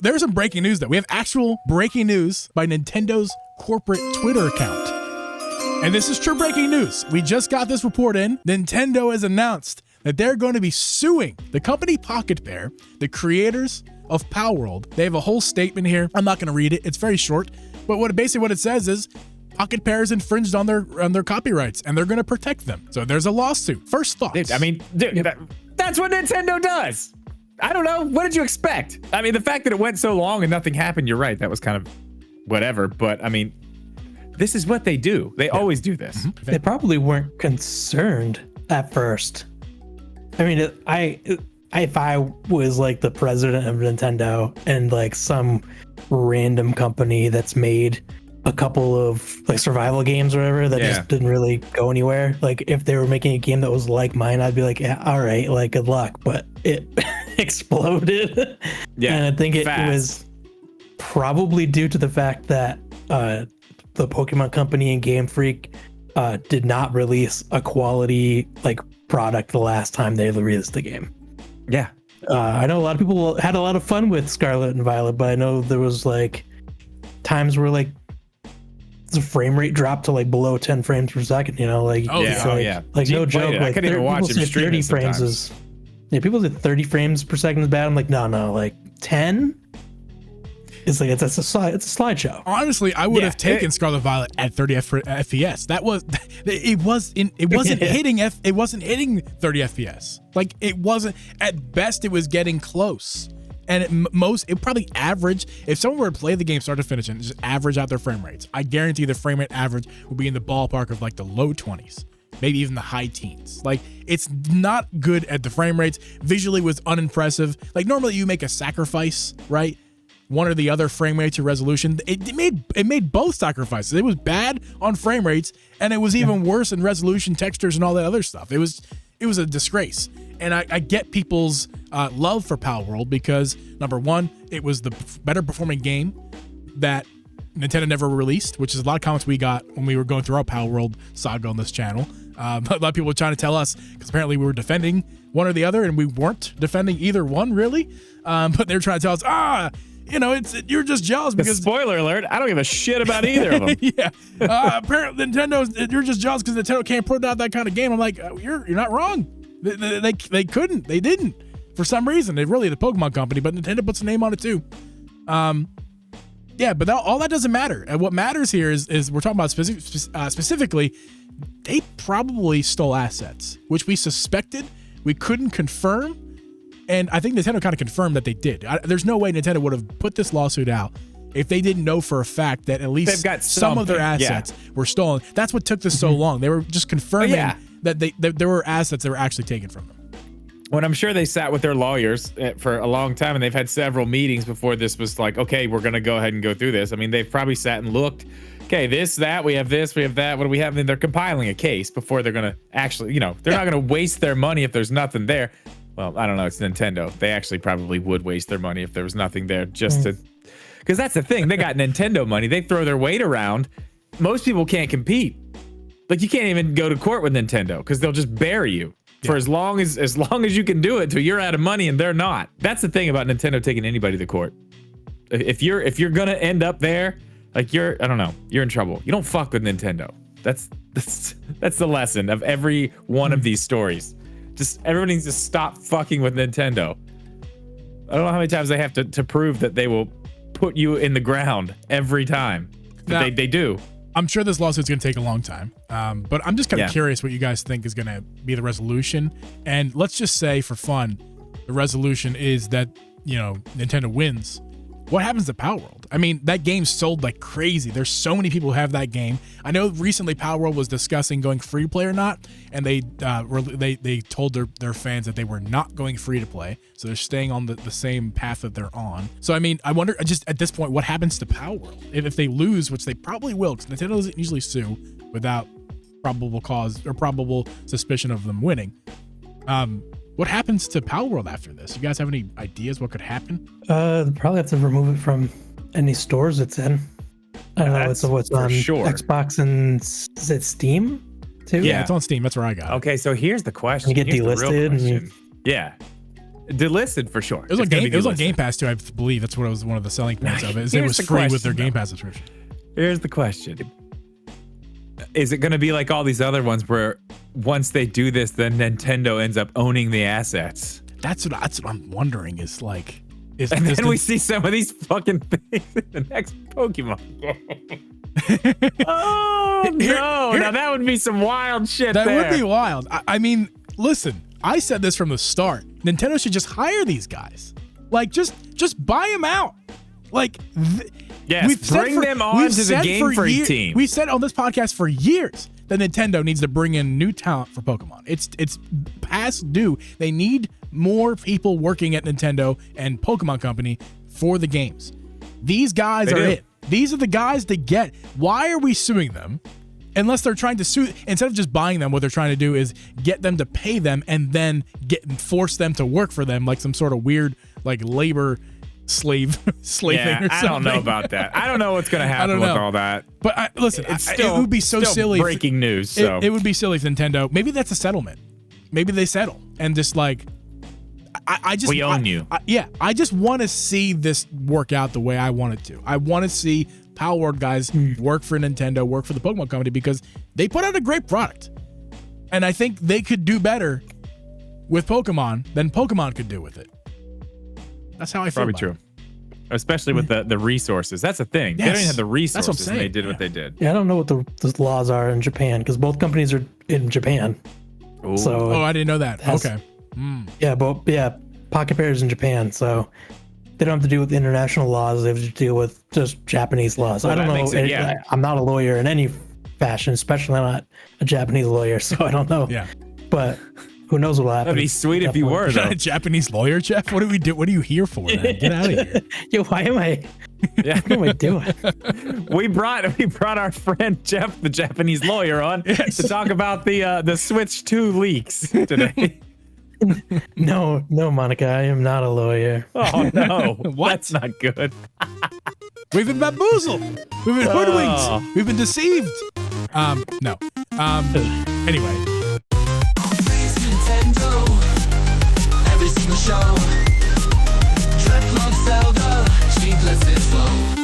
There's some breaking news, though. We have actual breaking news by Nintendo's corporate Twitter account. And this is true breaking news. We just got this report in. Nintendo has announced that they're going to be suing the company Pocket Pair, the creators of Palworld. They have a whole statement here. I'm not going to read it. It's very short. But what it says is Pocket Pair is infringed on their copyrights, and they're going to protect them. So there's a lawsuit. First thoughts. That's what Nintendo does. I don't know. What did you expect? I mean, the fact that it went so long and nothing happened, you're right. That was kind of whatever. But I mean, this is what they do. They always do this. Mm-hmm. They probably weren't concerned at first. I mean, if I was like the president of Nintendo and like some random company that's made a couple of like survival games or whatever that just didn't really go anywhere, like if they were making a game that was like mine, I'd be like, yeah, all right, like good luck. But it exploded. Yeah, and I think it was probably due to the fact that the Pokemon Company and Game Freak did not release a quality like product the last time they released the game. Yeah. I know a lot of people had a lot of fun with Scarlet and Violet, but I know there was like times where like the frame rate dropped to like below 10 frames per second, you know, like like no joke. Like, I couldn't even watch him stream 30 frames is people say 30 frames per second is bad. I'm like, no, like 10 is like it's a slideshow. Honestly, I would have taken Scarlet Violet at 30 FPS. That was it wasn't hitting 30 FPS. Like it wasn't, at best it was getting close. And it probably average, if someone were to play the game start to finish and just average out their frame rates, I guarantee the frame rate average will be in the ballpark of like the low 20s, maybe even the high teens. Like it's not good at the frame rates. Visually was unimpressive. Like normally you make a sacrifice, right? One or the other frame rate to resolution. It made both sacrifices. It was bad on frame rates, and it was even worse in resolution, textures, and all that other stuff. It was a disgrace. And I get people's love for Palworld because, number one, it was the better performing game that Nintendo never released, which is a lot of comments we got when we were going through our Palworld saga on this channel. A lot of people were trying to tell us, because apparently we were defending one or the other, and we weren't defending either one, really. But they were trying to tell us, you're just jealous because... Spoiler alert, I don't give a shit about either of them. Yeah. Apparently you're just jealous because Nintendo can't put out that kind of game. I'm like, you're not wrong. They couldn't. They didn't. For some reason. They really the Pokemon Company, but Nintendo puts a name on it too. But all that doesn't matter. And what matters here is we're talking about specifically, they probably stole assets, which we suspected. We couldn't confirm. And I think Nintendo kind of confirmed that they did. There's no way Nintendo would have put this lawsuit out if they didn't know for a fact that at least some of their assets were stolen. That's what took this so long. They were just confirming that there were assets that were actually taken from them. When I'm sure they sat with their lawyers for a long time, and they've had several meetings before this was like, okay, we're going to go ahead and go through this. I mean, they've probably sat and looked, okay, we have this, we have that. What do we have? And they're compiling a case before they're going to actually, they're not going to waste their money if there's nothing there. Well, I don't know. It's Nintendo. They actually probably would waste their money if there was nothing there because that's the thing. They got Nintendo money. They throw their weight around. Most people can't compete. Like you can't even go to court with Nintendo because they'll just bury you for as long as you can do it till you're out of money and they're not. That's the thing about Nintendo taking anybody to court. If you're gonna end up there, like you're in trouble. You don't fuck with Nintendo. That's the lesson of every one of these stories. Just everybody needs to stop fucking with Nintendo. I don't know how many times they have to prove that they will put you in the ground every time. But they do. I'm sure this lawsuit's going to take a long time. But I'm just kind of curious what you guys think is going to be the resolution. And let's just say for fun, the resolution is that, Nintendo wins. What happens to Palworld? I mean, that game sold like crazy. There's so many people who have that game. I know recently Palworld was discussing going free to play or not, and they told their fans that they were not going free to play, so they're staying on the same path that they're on. So I mean, I wonder just at this point what happens to Palworld if they lose, which they probably will, because Nintendo doesn't usually sue without probable cause or probable suspicion of them winning. What happens to Palworld after this? You guys have any ideas what could happen? Probably have to remove it from any stores it's in. I don't know. It's on Xbox and is it Steam too? Yeah, it's on Steam. That's where I got it. Okay, so here's the question. You get delisted. Yeah. delisted for sure. It was on Game Pass too, I believe. That's what it was. One of the selling points of it. Is it was free with their Game Pass subscription. Here's the question: is it going to be like all these other ones where once they do this, then Nintendo ends up owning the assets? That's what I'm wondering. Is like, and then we see some of these fucking things in the next Pokemon game. Oh no! Now that would be some wild shit. That would be wild. I mean, listen. I said this from the start. Nintendo should just hire these guys. Like, just buy them out. Like, yes, bring them on to the Game Freak team. We've said on this podcast for years that Nintendo needs to bring in new talent for Pokemon. It's past due. They need more people working at Nintendo and Pokemon Company for the games. These guys are it. These are the guys to get. Why are we suing them? Unless they're trying to sue, instead of just buying them, what they're trying to do is get them to pay them and then force them to work for them like some sort of weird like labor slave thing or something. I don't know about that. I don't know what's going to happen with all that. But listen, it would be so silly. Breaking news. So it would be silly if Nintendo. Maybe that's a settlement. Maybe they settle and just like. We own you. I just want to see this work out the way I want it to. I want to see Palworld guys work for Nintendo, work for the Pokemon Company because they put out a great product. And I think they could do better with Pokemon than Pokemon could do with it. That's how I feel. Probably true. Especially with the resources. That's the thing. Yes. They don't even have the resources and they did what they did. Yeah, I don't know what the laws are in Japan because both companies are in Japan. Ooh. So I didn't know that. Okay. Yeah, Pocket Pair is in Japan, so they don't have to deal with international laws. They have to deal with just Japanese laws. Well, I don't know. I'm not a lawyer in any fashion, especially not a Japanese lawyer, so I don't know. Yeah. But who knows what'll happen? That'd be sweet if you were. You're not a Japanese lawyer, Jeff? What do we do? What are you here for, man? Get out of here. Yo, why am I? What am I doing? We brought our friend Jeff, the Japanese lawyer, on to talk about the Switch 2 leaks today. No, Monica, I am not a lawyer. Oh no, that's not good. We've been bamboozled. We've been hoodwinked. We've been deceived. No. Anyway. Nintendo, every single show. Dreadlong Zelda, cheap, let's flow.